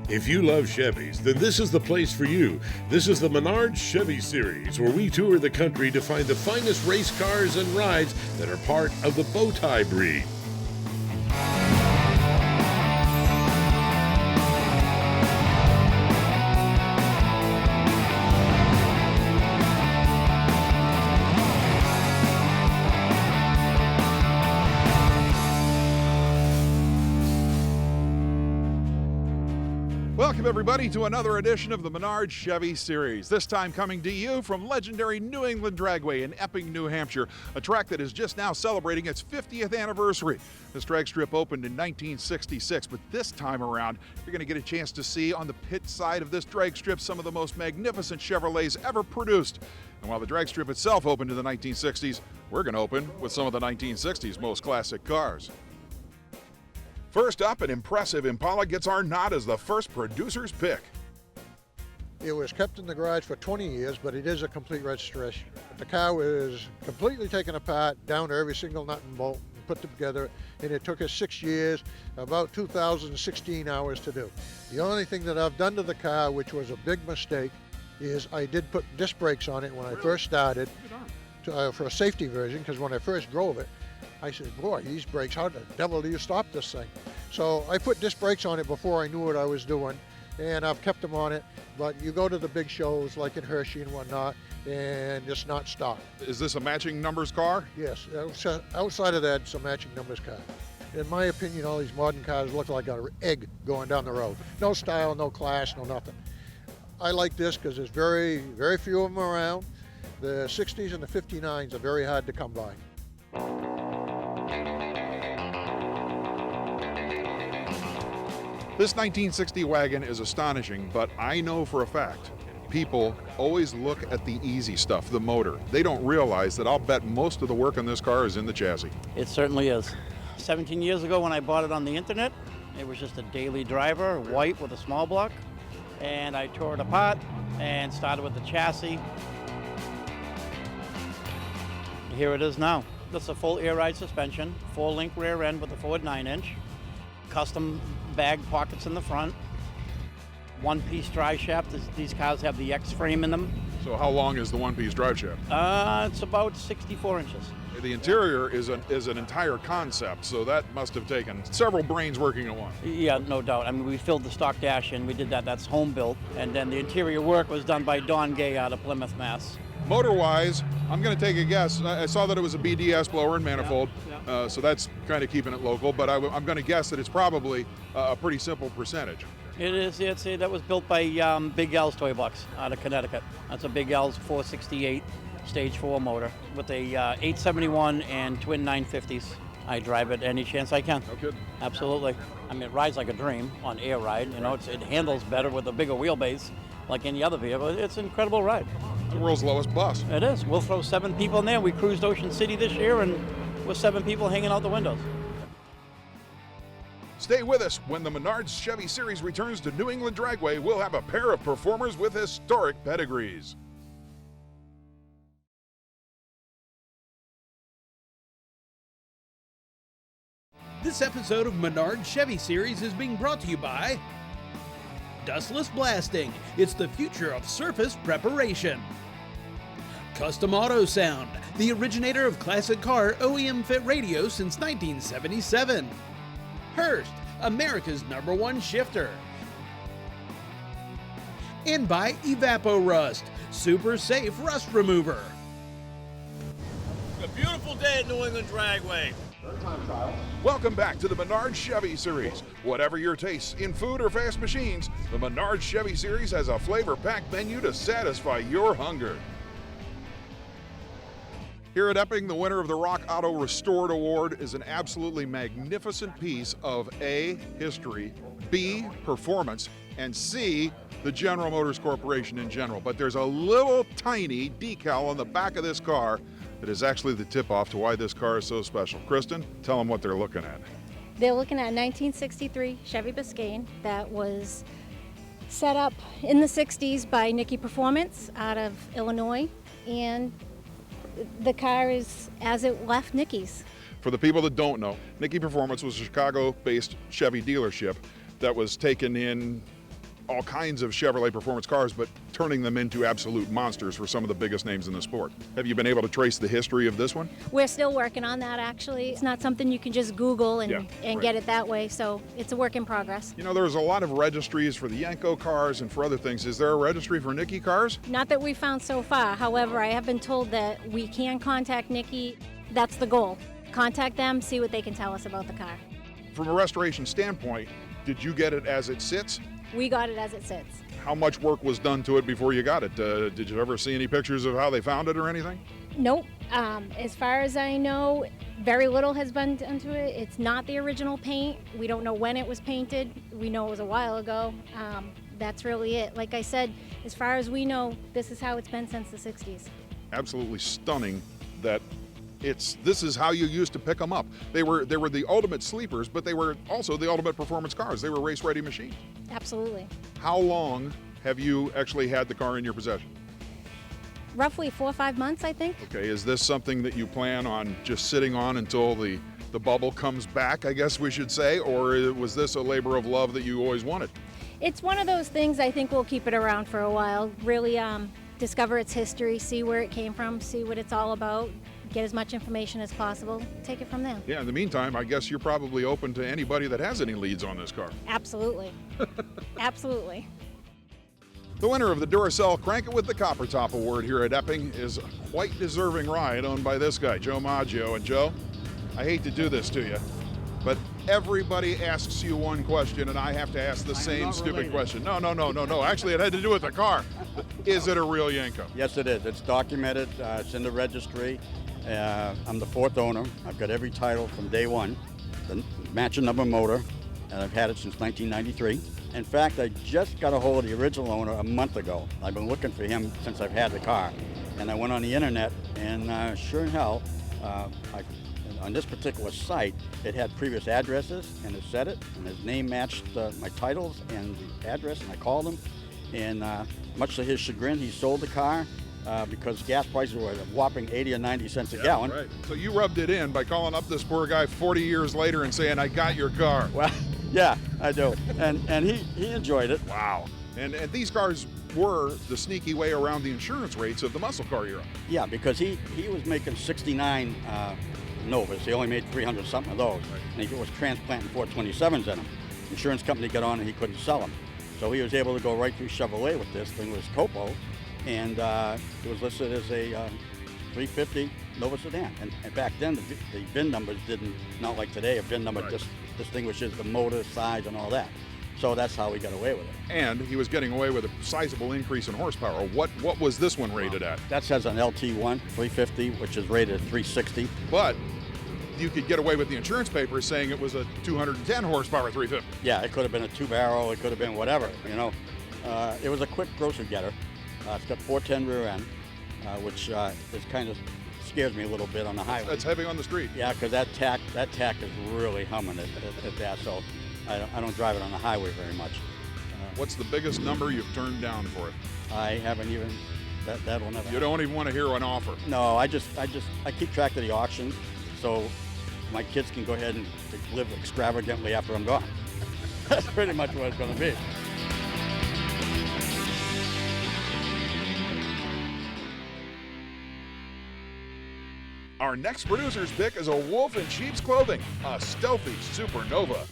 If you love Chevys, then this is the place for you. This is the Menards Chevy Series, where we tour the country to find the finest race cars and rides that are part of the bow tie breed. Welcome, everybody, to another edition of the Menards Chevy Series. This time coming to you from legendary New England Dragway in Epping, New Hampshire, a track that is just now celebrating its 50th anniversary. This drag strip opened in 1966, but this time around, you're going to get a chance to see on the pit side of this drag strip some of the most magnificent Chevrolets ever produced. And while the drag strip itself opened in the 1960s, we're going to open with some of the 1960s most classic cars. First up, an impressive Impala gets our nod as the first producer's pick. It was kept in the garage for 20 years, but it is a complete restoration. The car was completely taken apart, down to every single nut and bolt, and put together, and it took us 6 years, about 2,016 hours to do. The only thing that I've done to the car, which was a big mistake, is I did put disc brakes on it when I first started for a safety version, because when I first drove it, I said, boy, these brakes, how the devil do you stop this thing? So I put disc brakes on it before I knew what I was doing, and I've kept them on it. But you go to the big shows like in Hershey and whatnot, and just not stop. Is this a matching numbers car? Yes, outside of that, it's a matching numbers car. In my opinion, all these modern cars look like an egg going down the road. No style, no class, no nothing. I like this because there's very, very few of them around. The 60s and the 59s are very hard to come by. This 1960 wagon is astonishing, but I know for a fact people always look at the easy stuff, the motor. They don't realize that I'll bet most of the work on this car is in the chassis. It certainly is. 17 years ago when I bought it on the internet, it was just a daily driver, white with a small block, and I tore it apart and started with the chassis. Here it is now. That's a full air ride suspension, 4-link rear end with a forward 9-inch, custom bag pockets in the front, one-piece drive shaft. These cars have the X frame in them. So how long is the one-piece drive shaft? It's about 64 inches. The interior is an entire concept, so that must have taken several brains working at once. Yeah, no doubt. I mean, we filled the stock dash in, we did that, that's home built, and then the interior work was done by Don Gay out of Plymouth, Mass. Motor-wise, I'm going to take a guess. I saw that it was a BDS blower and manifold, so that's kind of keeping it local, but I'm going to guess that it's probably a pretty simple percentage. It is. That was built by Big Al's Toy Box out of Connecticut. That's a Big Al's 468 stage 4 motor with a 871 and twin 950s. I drive it any chance I can. No kidding. Absolutely. I mean, it rides like a dream on air ride. You know, it handles better with a bigger wheelbase like any other vehicle. It's an incredible ride. It's the world's lowest bus. It is. We'll throw 7 people in there. We cruised Ocean City this year, and with 7 people hanging out the windows. Stay with us. When the Menards Chevy Series returns to New England Dragway, we'll have a pair of performers with historic pedigrees. This episode of Menards Chevy Series is being brought to you by Dustless Blasting. It's the future of surface preparation. Custom Auto Sound, the originator of classic car OEM fit radio since 1977. Hurst, America's #1 shifter. And by EvapoRust, super safe rust remover. It's a beautiful day at New England Dragway. Welcome back to the Menards Chevy Series. Whatever your tastes in food or fast machines, the Menards Chevy Series has a flavor-packed menu to satisfy your hunger. Here at Epping, the winner of the Rock Auto Restored Award is an absolutely magnificent piece of A, history, B, performance, and C, the General Motors Corporation in general. But there's a little tiny decal on the back of this car that is actually the tip-off to why this car is so special. Kristen, tell them what they're looking at. They're looking at a 1963 Chevy Biscayne that was set up in the 60s by Nicky Performance out of Illinois, and the car is as it left Nicky's. For the people that don't know, Nicky Performance was a Chicago-based Chevy dealership that was taken in all kinds of Chevrolet performance cars, but turning them into absolute monsters for some of the biggest names in the sport. Have you been able to trace the history of this one? We're still working on that, actually. It's not something you can just Google and right. get it that way, so it's a work in progress. You know, there's a lot of registries for the Yenko cars and for other things. Is there a registry for Nicky cars? Not that we found so far. However, I have been told that we can contact Nicky. That's the goal. Contact them, see what they can tell us about the car. From a restoration standpoint, did you get it as it sits? We got it as it sits. How much work was done to it before you got it? Did you ever see any pictures of how they found it or anything? Nope. As far as I know, very little has been done to it. It's not the original paint. We don't know when it was painted. We know it was a while ago. That's really it. Like I said, as far as we know, this is how it's been since the 60s. Absolutely stunning that this is how you used to pick them up. They were the ultimate sleepers, but they were also the ultimate performance cars. They were race-ready machines. Absolutely. How long have you actually had the car in your possession? Roughly 4 or 5 months, I think. Okay, is this something that you plan on just sitting on until the bubble comes back, I guess we should say, or was this a labor of love that you always wanted? It's one of those things. I think we'll keep it around for a while. Really discover its history, see where it came from, see what it's all about, get as much information as possible, take it from there. Yeah, in the meantime, I guess you're probably open to anybody that has any leads on this car. Absolutely. Absolutely. The winner of the Duracell Crank It with the Copper Top Award here at Epping is a quite deserving ride owned by this guy, Joe Maggio. And Joe, I hate to do this to you, but everybody asks you one question and I have to ask the same stupid question. No. Actually, it had to do with the car. Is it a real Yenko? Yes, it is. It's documented. It's in the registry. I'm the fourth owner. I've got every title from day one, the matching number motor, and I've had it since 1993. In fact, I just got a hold of the original owner a month ago. I've been looking for him since I've had the car. And I went on the internet, and sure in hell, on this particular site, it had previous addresses, and it said it, and his name matched my titles and the address, and I called him. And much to his chagrin, he sold the car because gas prices were a whopping 80 or 90 cents a gallon. Right. So you rubbed it in by calling up this poor guy 40 years later and saying, I got your car. Well, yeah, I do. And he enjoyed it. Wow. And these cars were the sneaky way around the insurance rates of the muscle car era. Yeah, because he was making 69 Novas. He only made 300 something of those. Right. And he was transplanting 427s in them. Insurance company got on and he couldn't sell them. So he was able to go right through Chevrolet with this thing. It was Copo, and it was listed as a 350 Nova sedan. And back then, the VIN numbers not like today, a VIN number just distinguishes the motor, size, and all that. So that's how he got away with it. And he was getting away with a sizable increase in horsepower. What was this one rated at? That says an LT1 350, which is rated at 360. But you could get away with the insurance papers saying it was a 210 horsepower 350. Yeah, it could have been a 2-barrel, it could have been whatever, you know. It was a quick grocery getter. It's got 410 rear end, which is kind of scares me a little bit on the highway. That's heavy on the street. Yeah, because that tack is really humming at that, so I don't drive it on the highway very much. What's the biggest number you've turned down for it? I haven't even, that will never You don't even want to hear an offer. No, I keep track of the auctions, so my kids can go ahead and live extravagantly after I'm gone. That's pretty much what it's going to be. Our next producer's pick is a wolf in sheep's clothing, a stealthy supernova.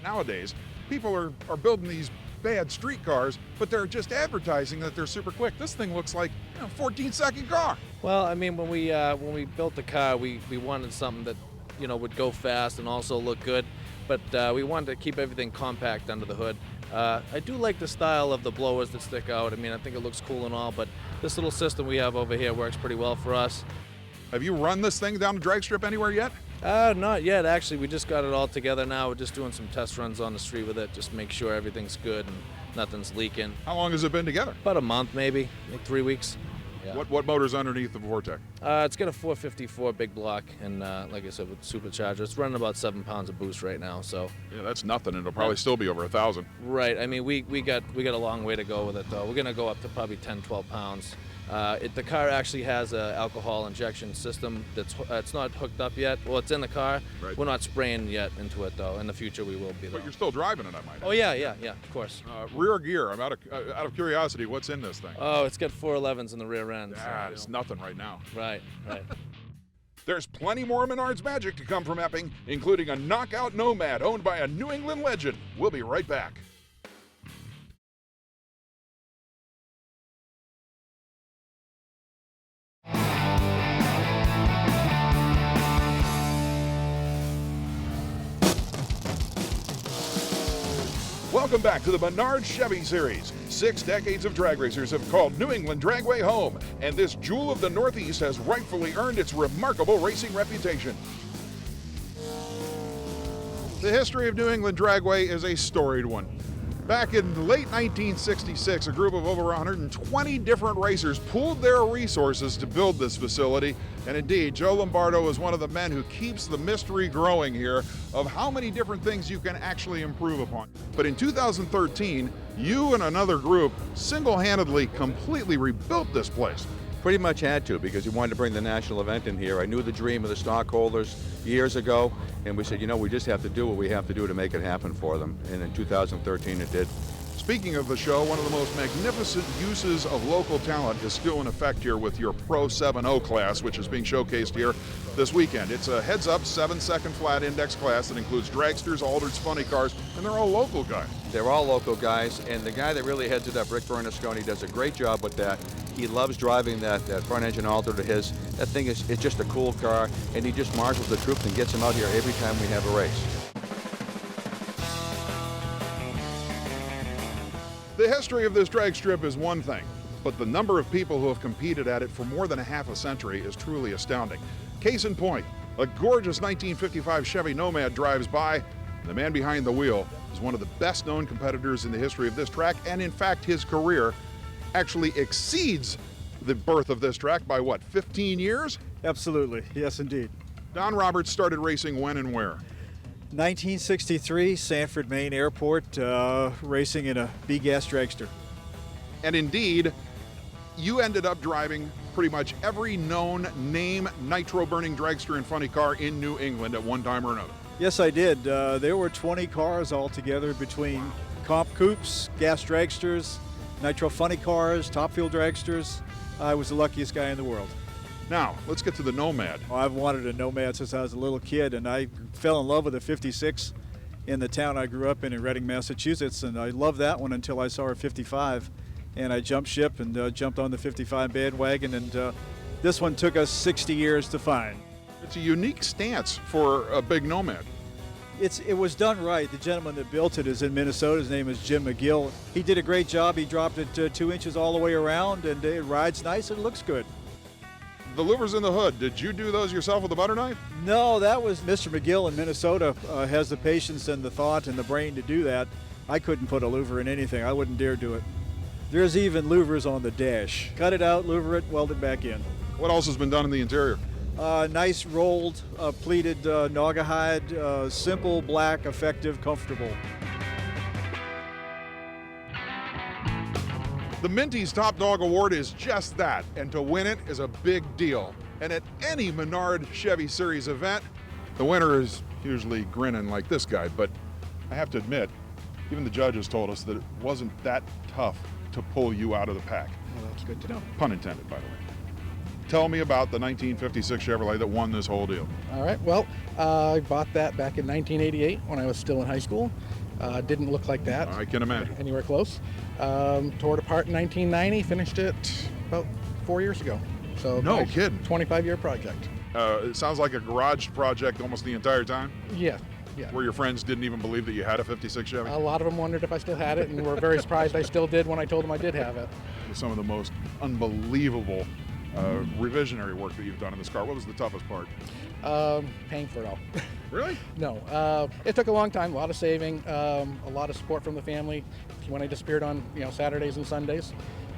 Nowadays, people are building these bad street cars, but they're just advertising that they're super quick. This thing looks like a 14-second car. Well, I mean, when we built the car, we wanted something that, would go fast and also look good, but we wanted to keep everything compact under the hood. I do like the style of the blowers that stick out. I mean, I think it looks cool and all, but this little system we have over here works pretty well for us. Have you run this thing down the drag strip anywhere yet? Not yet, actually. We just got it all together now. We're just doing some test runs on the street with it, just make sure everything's good and nothing's leaking. How long has it been together? About a month, maybe, like 3 weeks. Yeah. What motor's underneath the Vortec? It's got a 454 big block, and like I said, with supercharger, it's running about 7 pounds of boost right now. So Yeah, that's nothing. It'll probably still be over 1,000. right. I mean, we got a long way to go with it, though. We're gonna go up to probably 10, 12 pounds. The car actually has an alcohol injection system that's it's not hooked up yet. Well, it's in the car. Right. We're not spraying yet into it, though. In the future, we will be. But Though. you're still driving it, I might add. Oh yeah, of course. Rear gear. I'm out of curiosity. What's in this thing? Oh, it's got 411s in the rear end. Ah, it's nothing right now. Right. There's plenty more Menards magic to come from Epping, including a knockout Nomad owned by a New England legend. We'll be right back. Welcome back to the Menards Chevy Series. 6 decades of drag racers have called New England Dragway home, and this jewel of the Northeast has rightfully earned its remarkable racing reputation. The history of New England Dragway is a storied one. Back in late 1966, a group of over 120 different racers pooled their resources to build this facility. And indeed, Joe Lombardo is one of the men who keeps the mystery growing here of how many different things you can actually improve upon. But in 2013, you and another group single-handedly completely rebuilt this place. Pretty much had to, because we wanted to bring the national event in here. I knew the dream of the stockholders years ago, and we said, you know, we just have to do what we have to do to make it happen for them. And in 2013 it did. Speaking of the show, one of the most magnificent uses of local talent is still in effect here with your Pro 7.0 class, which is being showcased here this weekend. It's a heads-up 7-second flat index class that includes dragsters, Alders, funny cars, and they're all local guys. They're all local guys, and the guy that really heads it up, Rick Bernasconi, does a great job with that. He loves driving that front engine Alder to his. That thing is it's just a cool car, and he just marshals the troops and gets them out here every time we have a race. The history of this drag strip is one thing, but the number of people who have competed at it for more than a half a century is truly astounding. Case in point, a gorgeous 1955 Chevy Nomad drives by. The man behind the wheel is one of the best-known competitors in the history of this track, and in fact, his career actually exceeds the birth of this track by what, 15 years? Absolutely, yes indeed. Don Roberts started racing when and where? 1963, Sanford, Maine Airport, racing in a B-gas dragster. And indeed, you ended up driving pretty much every known name nitro-burning dragster and funny car in New England at one time or another. Yes, I did. There were 20 cars altogether between comp coupes, gas dragsters, nitro funny cars, top fuel dragsters. I was the luckiest guy in the world. Now, let's get to the Nomad. I've wanted a Nomad since I was a little kid, and I fell in love with a 56 in the town I grew up in Reading, Massachusetts, and I loved that one until I saw a 55, and I jumped ship and jumped on the 55 bandwagon, and this one took us 60 years to find. It's a unique stance for a big Nomad. It was done right. The gentleman that built it is in Minnesota. His name is Jim McGill. He did a great job. He dropped it 2 inches all the way around, and it rides nice and it looks good. The louvers in the hood, did you do those yourself with a butter knife? No, that was Mr. McGill in Minnesota. Has the patience and the thought and the brain to do that. I couldn't put a louver in anything. I wouldn't dare do it. There's even louvers on the dash. Cut it out, louver it, weld it back in. What else has been done in the interior? Nice rolled, pleated Naugahyde, simple, black, effective, comfortable. The Minty's Top Dog Award is just that, and to win it is a big deal. And at any Menard Chevy Series event, the winner is usually grinning like this guy, but I have to admit, even the judges told us that it wasn't that tough to pull you out of the pack. Well, that's good to know. Pun intended, by the way. Tell me about the 1956 Chevrolet that won this whole deal. All right, well, I bought that back in 1988 when I was still in high school. Didn't look like that. I can imagine. Anywhere close. Tore it apart in 1990, finished it about 4 years ago. So no kidding. 25-year project. It sounds like a garage project almost the entire time? Yeah. Where your friends didn't even believe that you had a 56 Chevy? A lot of them wondered if I still had it and were very surprised I still did when I told them I did have it. Some of the most unbelievable revisionary work that you've done in this car. What was the toughest part? Paying for it all. Really? No. It took a long time, a lot of saving, a lot of support from the family when I disappeared on Saturdays and Sundays.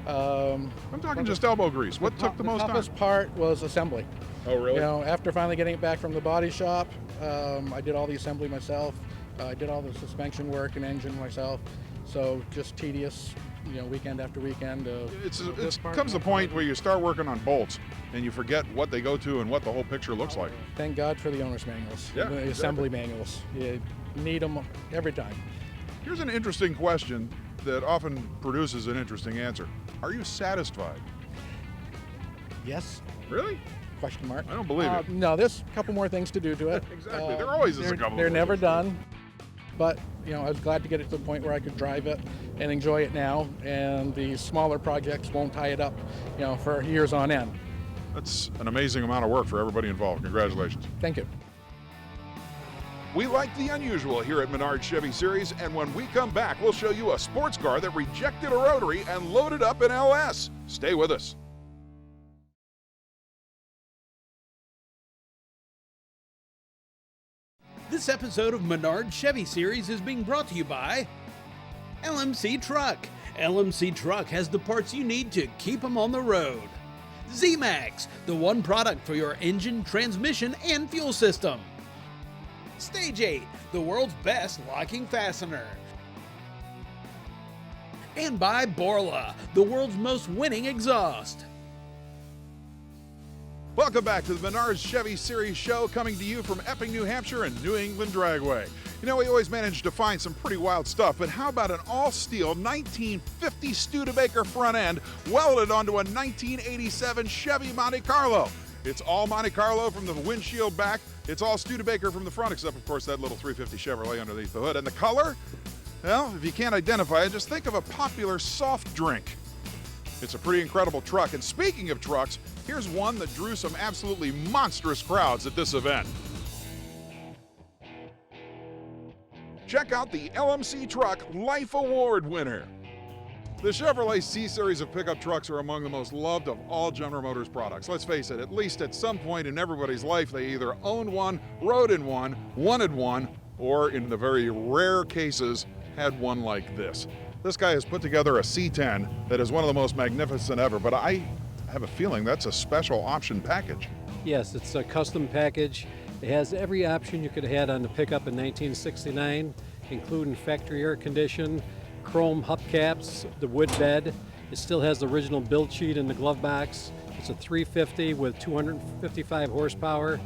I'm talking just elbow grease. What took the most time? The toughest part was assembly. Oh, really? You know, after finally getting it back from the body shop, I did all the assembly myself. I did all the suspension work and engine myself. So just tedious, you know, weekend after weekend. It comes to the point where you start working on bolts and you forget what they go to and what the whole picture looks like. Thank God for the owner's manuals, Yeah, the assembly manuals. You need them every time. Here's an interesting question that often produces an interesting answer. Are you satisfied? Yes. Really? Question mark. I don't believe it. No, there's a couple more things to do to it. Exactly. There always is a couple. They're more never things. done. But, you know, I was glad to get it to the point where I could drive it and enjoy it now, and the smaller projects won't tie it up, you know, for years on end. That's an amazing amount of work for everybody involved. Congratulations. Thank you. We like the unusual here at Menards Chevy Series, and when we come back, we'll show you a sports car that rejected a rotary and loaded up an LS. Stay with us. This episode of Menards Chevy Series is being brought to you by LMC Truck. LMC Truck has the parts you need to keep them on the road. Z-Max, the one product for your engine, transmission, and fuel system. Stage 8, the world's best locking fastener. And by Borla, the world's most winning exhaust. Welcome back to the Menards Chevy Series show, coming to you from Epping, New Hampshire and New England Dragway. You know, we always manage to find some pretty wild stuff, but how about an all-steel 1950 Studebaker front end welded onto a 1987 Chevy Monte Carlo? It's all Monte Carlo from the windshield back. It's all Studebaker from the front, except, of course, that little 350 Chevrolet underneath the hood. And the color? Well, if you can't identify it, just think of a popular soft drink. It's a pretty incredible truck. And speaking of trucks, here's one that drew some absolutely monstrous crowds at this event. Check out the LMC Truck Life Award winner. The Chevrolet C-Series of pickup trucks are among the most loved of all General Motors products. Let's face it, at least at some point in everybody's life, they either owned one, rode in one, wanted one, or in the very rare cases, had one like this. This guy has put together a C10 that is one of the most magnificent ever, but I have a feeling that's a special option package. Yes, it's a custom package. It has every option you could have had on the pickup in 1969, including factory air condition, chrome hubcaps, the wood bed. It still has the original build sheet in the glove box. It's a 350 with 255 horsepower.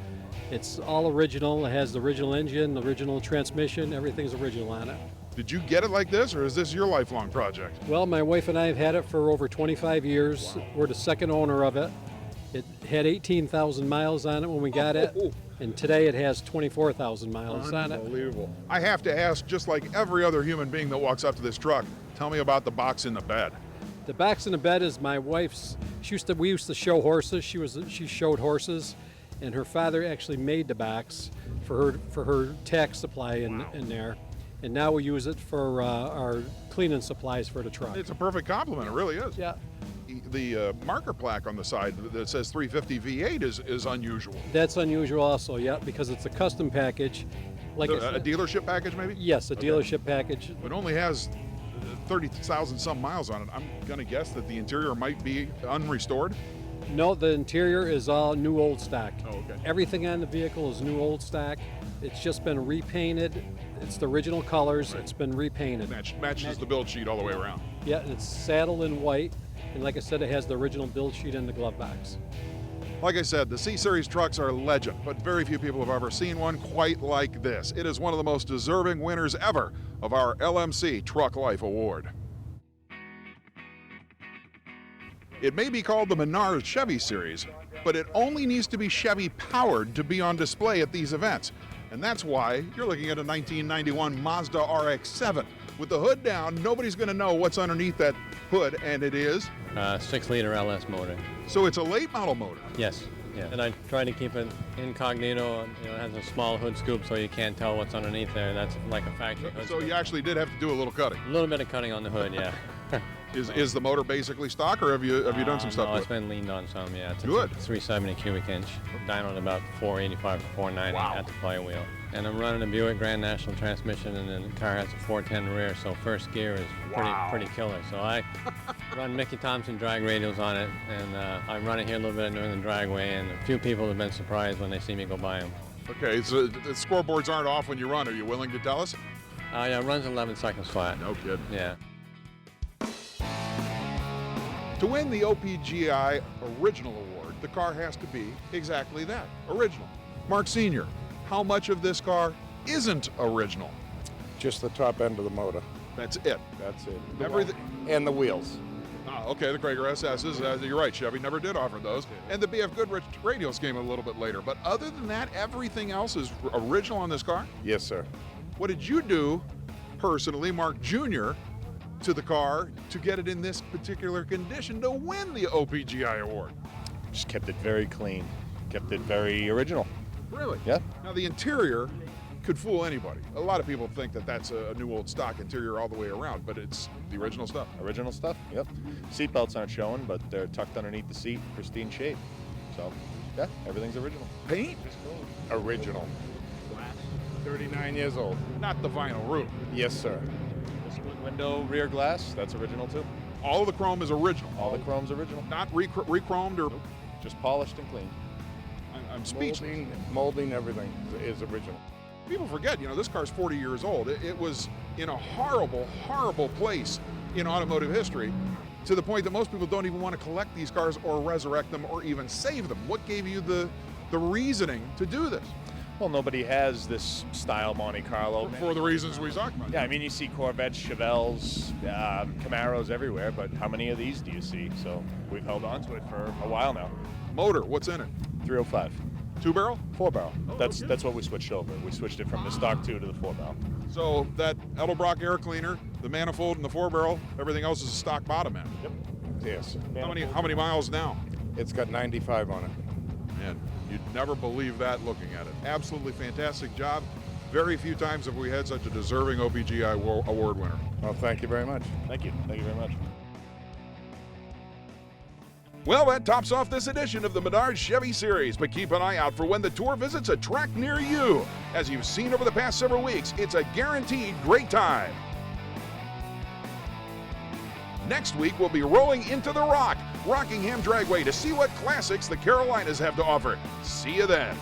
It's all original. It has the original engine, the original transmission, everything's original on it. Did you get it like this, or is this your lifelong project? Well, my wife and I have had it for over 25 years. Wow. We're the second owner of it. It had 18,000 miles on it when we got it, and today it has 24,000 miles on it. Unbelievable. I have to ask, just like every other human being that walks up to this truck, tell me about the box in the bed. The box in the bed is my wife's. We used to show horses. She showed horses, and her father actually made the box for her tax supply in there. And now we use it for our cleaning supplies for the truck. It's a perfect compliment, it really is. Yeah. The marker plaque on the side that says 350 V8 is unusual. That's unusual also, yeah, because it's a custom package. Like a dealership package, maybe? Yes, a dealership package. It only has 30,000 some miles on it. I'm going to guess that the interior might be unrestored. No, the interior is all new old stock. Oh, okay. Everything on the vehicle is new old stock. It's just been repainted. It's the original colors. Right. It's been repainted. Matches the build sheet all the way around. Yeah, it's saddled in white. And like I said, it has the original build sheet in the glove box. Like I said, the C-Series trucks are a legend, but very few people have ever seen one quite like this. It is one of the most deserving winners ever of our LMC Truck Life Award. It may be called the Menards Chevy Series, but it only needs to be Chevy powered to be on display at these events. And that's why you're looking at a 1991 Mazda RX-7. With the hood down, nobody's going to know what's underneath that hood, and it is? 6-liter LS motor. So it's a late model motor? Yes. Yeah. And I try to keep it incognito. You know, it has a small hood scoop so you can't tell what's underneath there. That's like a factory hood So scoop. you actually did have to do a little cutting? A little bit of cutting on the hood, yeah. Is the motor basically stock, or have you done some stuff No, with it's been leaned on some, yeah. It's Good. A 370 cubic inch, dynoed about 485 to 490 at the flywheel. And I'm running a Buick Grand National transmission, and then the car has a 410 rear, so first gear is pretty killer. So I run Mickey Thompson drag radials on it, and I run it here a little bit during the dragway, and a few people have been surprised when they see me go by them. Okay, so the scoreboards aren't off when you run. Are you willing to tell us? Yeah, it runs 11 seconds flat. No kidding. Yeah. To win the OPGI Original Award, the car has to be exactly that, original. Mark Sr., how much of this car isn't original? Just the top end of the motor. That's it. That's it. Everything. And the wheels. Okay, the Krager SS's, you're right, Chevy never did offer those. And the BF Goodrich radials came a little bit later. But other than that, everything else is original on this car? Yes, sir. What did you do, personally, Mark Jr., to the car to get it in this particular condition to win the OPGI award? Just kept it very clean, kept it very original. Really? Yeah. Now, the interior could fool anybody. A lot of people think that that's a new old stock interior all the way around, but it's the original stuff. Original stuff, yep. Seat belts aren't showing, but they're tucked underneath the seat, pristine shape. So, yeah, everything's original. Paint? Original. 39 years old. Not the vinyl roof. Yes, sir. The split window rear glass, that's original too. All of the chrome is original. All the chrome's original. Not re-chromed or... Nope. Just polished and clean. I'm speechless. Molding, everything is original. People forget, this car's 40 years old. It was in a horrible, horrible place in automotive history, to the point that most people don't even want to collect these cars or resurrect them or even save them. What gave you the reasoning to do this? Well, nobody has this style Monte Carlo. For the reasons we talked about. Yeah, I mean, you see Corvettes, Chevelles, Camaros everywhere, but how many of these do you see? So we've held on to it for a while now. Motor, what's in it? 305. 2-barrel? 4-barrel. Oh, That's okay. what we switched over. We switched it from the stock 2 to the 4-barrel. So that Edelbrock air cleaner, the manifold and the 4-barrel, everything else is a stock bottom end. Yep. Yes. How many miles now? It's got 95 on it. Man, you'd never believe that looking at it. Absolutely fantastic job. Very few times have we had such a deserving OPGI award winner. Well, thank you very much. Thank you. Thank you very much. Well, that tops off this edition of the Menards Chevy Series, but keep an eye out for when the tour visits a track near you. As you've seen over the past several weeks, it's a guaranteed great time. Next week, we'll be rolling into the Rockingham Dragway to see what classics the Carolinas have to offer. See you then.